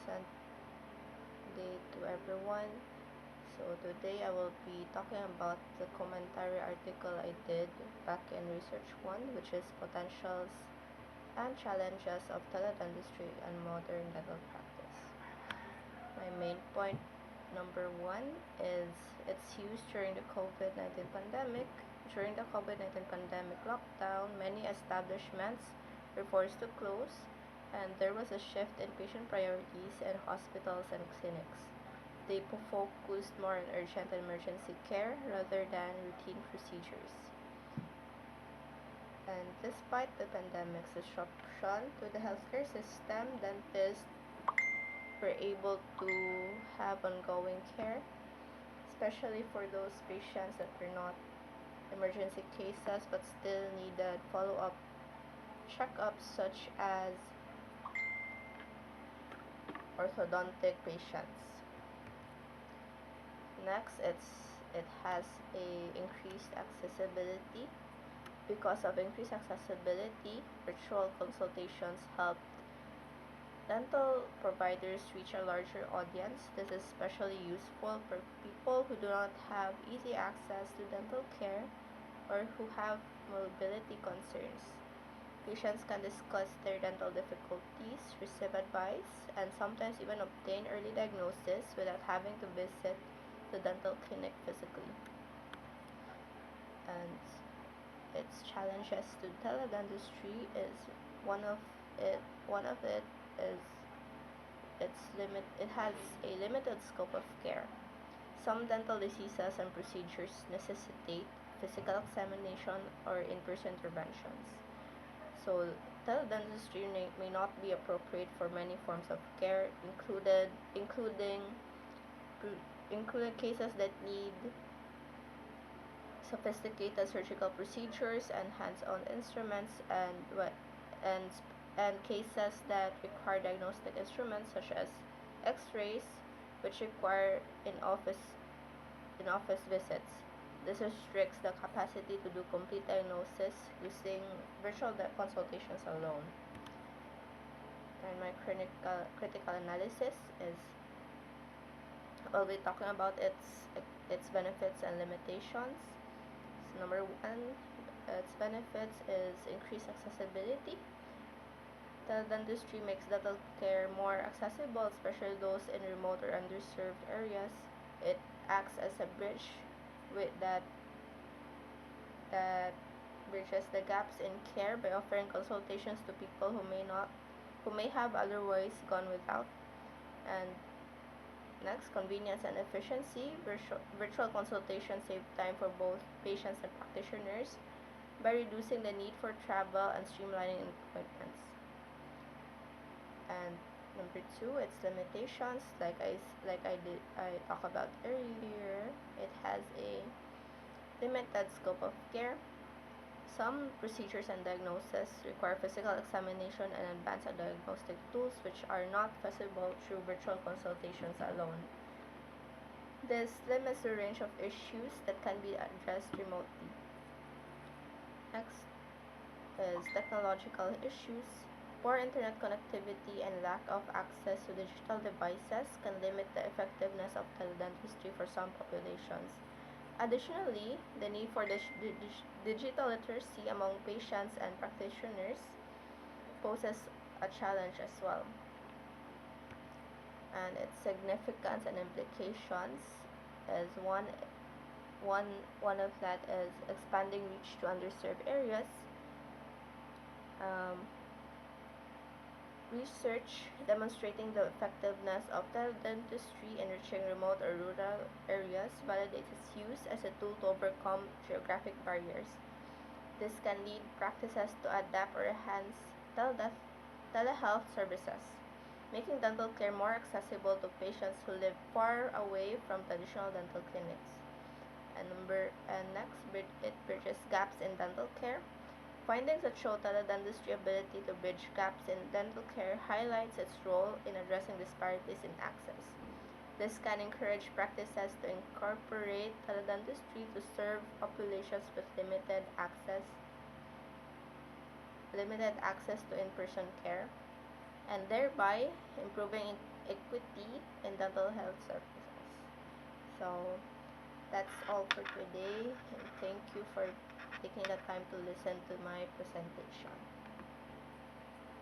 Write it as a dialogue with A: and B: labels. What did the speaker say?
A: pleasant day to everyone. So today I will be talking about the commentary article I did back in Research 1, which is Potentials and Challenges of Teledentistry and Modern Dental Practice. My main point number 1 is its use during the COVID-19 pandemic. During the COVID-19 pandemic lockdown, many establishments were forced to close, and there was a shift in patient priorities in hospitals and clinics. They focused more on urgent and emergency care rather than routine procedures. And despite the pandemic's disruption to the healthcare system, dentists were able to have ongoing care, especially for those patients that were not emergency cases but still needed follow-up checkups, such as orthodontic patients. Next, it has a increased accessibility. Because of increased accessibility, virtual consultations help dental providers reach a larger audience. This is especially useful for people who do not have easy access to dental care or who have mobility concerns. Patients can discuss their dental difficulties, receive advice, and sometimes even obtain early diagnosis without having to visit the dental clinic physically. And its challenges to teledentistry is one of it is it has a limited scope of care. Some dental diseases and procedures necessitate physical examination or in-person interventions. So teledentistry may not be appropriate for many forms of care, including cases that need sophisticated surgical procedures and hands-on instruments, and and cases that require diagnostic instruments such as X-rays, which require in-office visits. This restricts the capacity to do complete diagnosis using virtual consultations alone. And my critical analysis is, I'll be talking about its benefits and limitations. So number 1, its benefits is increased accessibility. Teledentistry makes dental care more accessible, especially those in remote or underserved areas. It acts as a bridge that bridges the gaps in care by offering consultations to people who may have otherwise gone without. And next, convenience and efficiency. Virtual consultations save time for both patients and practitioners by reducing the need for travel and streamlining appointments. And number 2, its limitations. I talked about earlier, it has a limited scope of care. Some procedures and diagnosis require physical examination and advanced diagnostic tools, which are not feasible through virtual consultations alone. This limits the range of issues that can be addressed remotely. Next is technological issues. Poor internet connectivity and lack of access to digital devices can limit the effectiveness of teledentistry for some populations. Additionally, the need for digital literacy among patients and practitioners poses a challenge as well. And its significance and implications is one of that is expanding reach to underserved areas. Research demonstrating the effectiveness of teledentistry in reaching remote or rural areas validates its use as a tool to overcome geographic barriers. This can lead practices to adapt or enhance telehealth services, making dental care more accessible to patients who live far away from traditional dental clinics. And next, it bridges gaps in dental care. Findings that show teledentistry's ability to bridge gaps in dental care highlights its role in addressing disparities in access. This can encourage practices to incorporate teledentistry to serve populations with limited access to in-person care, and thereby improving equity in dental health services. So that's all for today, and thank you for taking the time to listen to my presentation.